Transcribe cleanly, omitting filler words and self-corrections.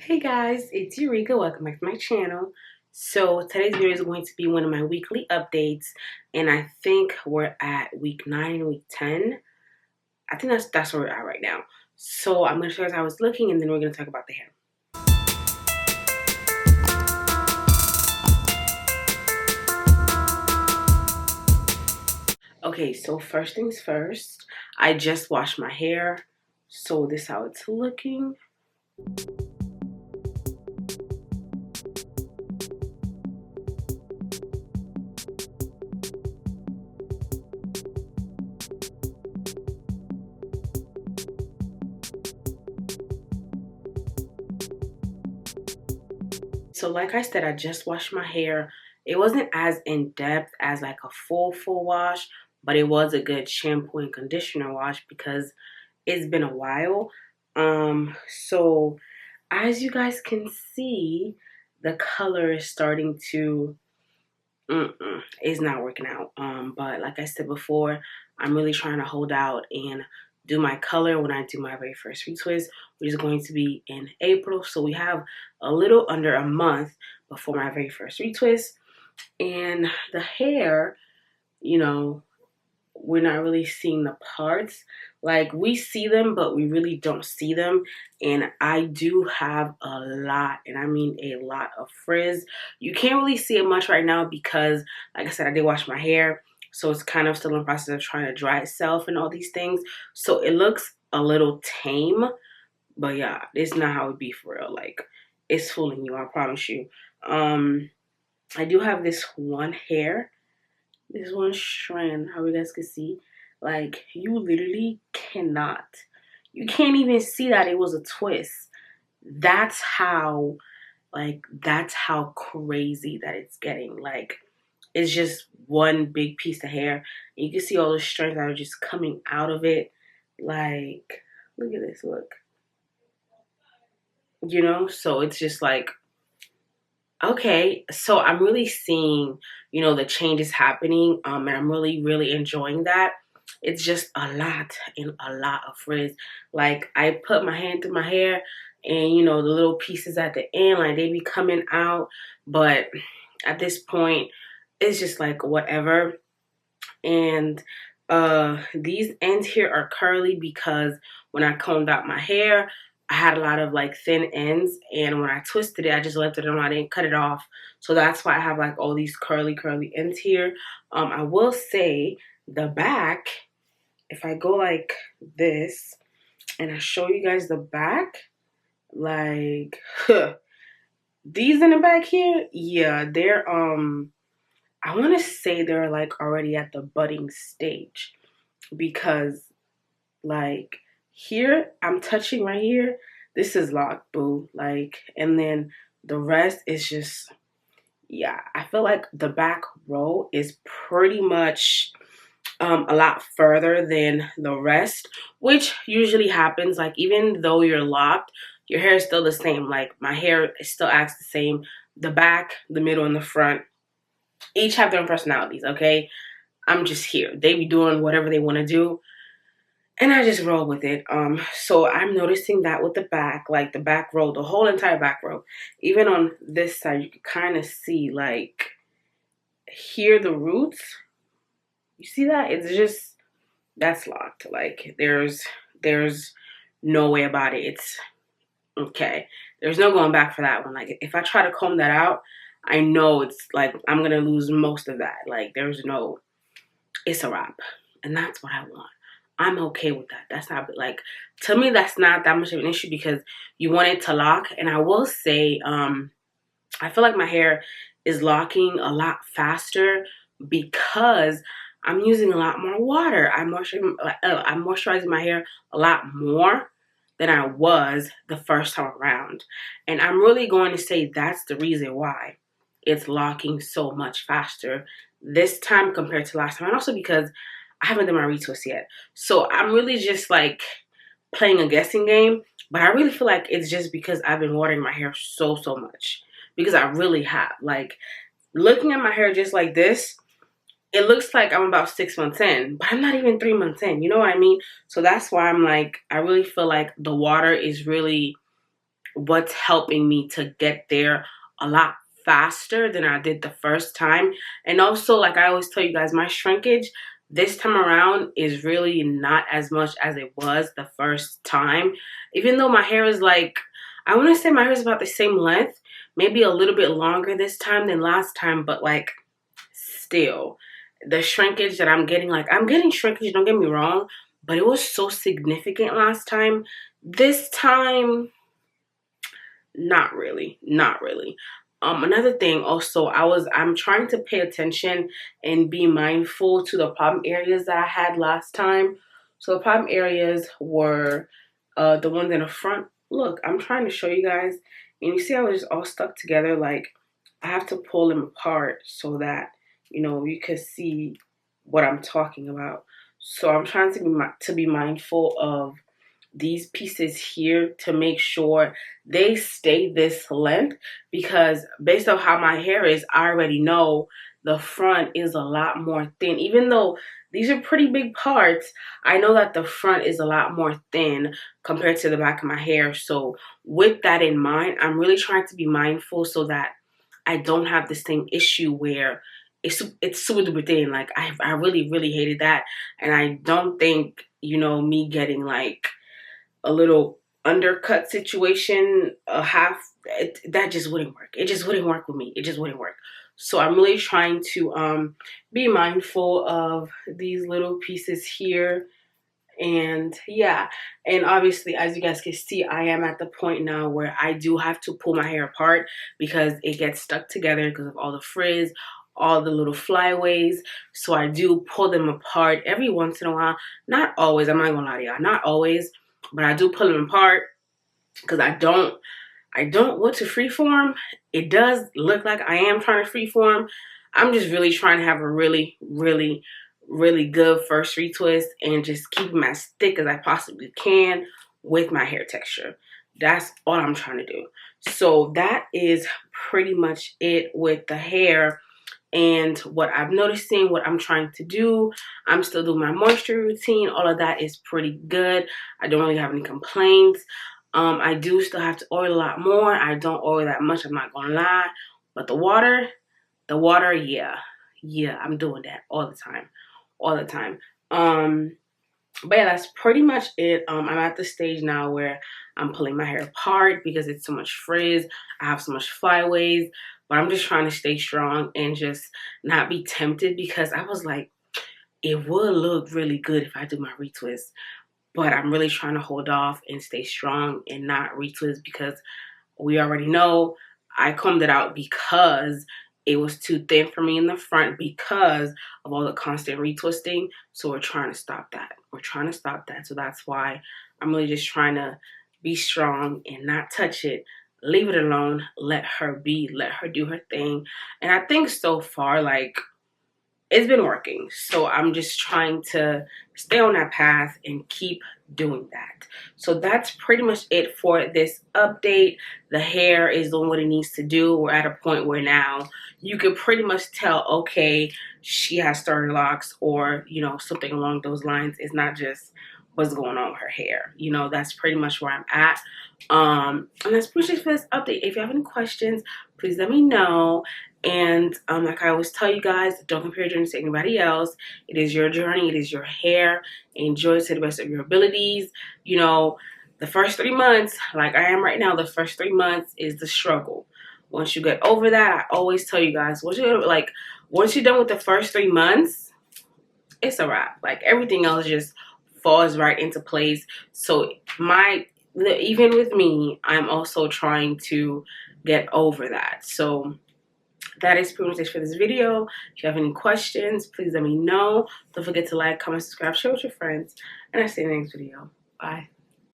Hey guys, it's Eureka. Welcome back to my channel. So today's video is going to be one of my weekly updates, and I think we're at week 9 and week 10. I think that's where we're at right now. So I'm gonna show you guys how it's looking, and then we're gonna talk about the hair. Okay, so first things first, I just washed my hair, so this is how it's looking. So like I said, I just washed my hair. It wasn't as in-depth as like a full wash, but it was a good shampoo and conditioner wash because it's been a while. So as you guys can see, the color is starting to it's not working out. But like I said before, I'm really trying to hold out and do my color when I do my very first retwist, which is going to be in April. So we have a little under a month before my very first retwist. And the hair, you know, we're not really seeing the parts. Like, we see them, but we really don't see them. And I do have a lot, and I mean a lot of frizz. You can't really see it much right now because, like I said, I did wash my hair, so it's kind of still in the process of trying to dry itself and all these things. So it looks a little tame, but yeah, it's not how it be for real. Like, it's fooling you, I promise you. I do have this one hair, this one strand, how you guys can see. Like, you literally cannot, you can't even see that it was a twist. That's how, that's how crazy that it's getting. Like, it's just one big piece of hair. And you can see all the strands that are just coming out of it. Like, look at this, look. You know, so it's just like, okay, so I'm really seeing, you know, the changes happening, and I'm really enjoying that. It's just a lot and a lot of frizz. Like, I put my hand through my hair, and you know, the little pieces at the end, like, they be coming out, but at this point, it's just like whatever. And these ends here are curly because when I combed out my hair, I had a lot of like thin ends, and when I twisted it, I just left it on. I didn't cut it off, so that's why I have like all these curly ends here. I will say the back, if I go like this and I show you guys the back, like these in the back here, yeah, they're I want to say they're like already at the budding stage, because like here I'm touching right here, this is locked, boo. Like, and then the rest is just, yeah, I feel like the back row is pretty much a lot further than the rest, which usually happens. Like, even though you're locked, your hair is still the same. Like, my hair still acts the same. The back, the middle, and the front each have their own personalities, okay? I'm just here. They be doing whatever they want to do, and I just roll with it. So I'm noticing that with the back, like the back row, the whole entire back row, even on this side, you can kind of see, like, here the roots. You see that? It's just, that's locked. Like, there's no way about it. It's okay. There's no going back for that one. Like, if I try to comb that out, I know it's like I'm gonna lose most of that. Like, there's no, it's a wrap, and that's what I want. I'm okay with that. That's not, like, to me, that's not that much of an issue because you want it to lock. And I will say, I feel like my hair is locking a lot faster because I'm using a lot more water. I'm moisturizing my hair a lot more than I was the first time around. And I'm really going to say that's the reason why it's locking so much faster this time compared to last time. And also because I haven't done my retwist yet. So I'm really just like playing a guessing game. But I really feel like it's just because I've been watering my hair so much. Because I really have. Like, looking at my hair just like this, it looks like I'm about 6 months in. But I'm not even 3 months in. You know what I mean? So that's why I'm like, I really feel like the water is really what's helping me to get there a lot faster than I did the first time. And also, like I always tell you guys, my shrinkage this time around is really not as much as it was the first time. Even though my hair is like, I want to say my hair is about the same length, maybe a little bit longer this time than last time, but like still, the shrinkage that I'm getting, like I'm getting shrinkage, don't get me wrong, but it was so significant last time. This time, not really, not really. Another thing also, I'm trying to pay attention and be mindful to the problem areas that I had last time. So the problem areas were the ones in the front. Look, I'm trying to show you guys, and you see how it's all stuck together. Like I have to pull them apart so that you can see what I'm talking about. So I'm trying to be mindful of these pieces here to make sure they stay this length, because based on how my hair is, I already know the front is a lot more thin. Even though these are pretty big parts, I know that the front is a lot more thin compared to the back of my hair. So with that in mind, I'm really trying to be mindful so that I don't have the same issue where it's super duper thin. Like I really, really hated that. And I don't think, me getting like a little undercut situation, that just wouldn't work. It just wouldn't work with me. It just wouldn't work. So I'm really trying to be mindful of these little pieces here. And yeah, and obviously, as you guys can see, I am at the point now where I do have to pull my hair apart because it gets stuck together because of all the frizz, all the little flyaways. So I do pull them apart every once in a while. Not always, I'm not gonna lie to y'all, not always, but I do pull them apart because I don't want to freeform. It does look like I am trying to freeform. I'm just really trying to have a really, really, really good first retwist and just keep them as thick as I possibly can with my hair texture. That's all I'm trying to do. So that is pretty much it with the hair. And what I'm noticing, what I'm trying to do, I'm still doing my moisture routine. All of that is pretty good. I don't really have any complaints. I do still have to oil a lot more. I don't oil that much, I'm not gonna lie. But the water, yeah, I'm doing that all the time, all the time. But yeah, that's pretty much it. I'm at the stage now where I'm pulling my hair apart because it's so much frizz. I have so much flyaways, but I'm just trying to stay strong and just not be tempted, because I was like, it would look really good if I do my retwist, but I'm really trying to hold off and stay strong and not retwist, because we already know I combed it out because it was too thin for me in the front because of all the constant retwisting. So we're trying to stop that. We're trying to stop that. So that's why I'm really just trying to be strong and not touch it. Leave it alone. Let her be. Let her do her thing. And I think so far, like, it's been working. So I'm just trying to stay on that path and keep doing that. So that's pretty much it for this update. The hair is doing what it needs to do. We're at a point where now you can pretty much tell, okay, she has started locks, or, something along those lines. It's not just what's going on with her hair. That's pretty much where I'm at. And that's pretty much for this update. If you have any questions, please let me know. And like I always tell you guys, don't compare your journey to anybody else. It is your journey. It is your hair. Enjoy it to the best of your abilities. The first 3 months, like I am right now, the first 3 months is the struggle. Once you get over that, I always tell you guys, once you're done with the first 3 months, it's a wrap. Like everything else just falls right into place. So even with me, I'm also trying to get over that. So that is pretty much it for this video. If you have any questions, please let me know. Don't forget to like, comment, subscribe, share with your friends. And I'll see you in the next video. Bye.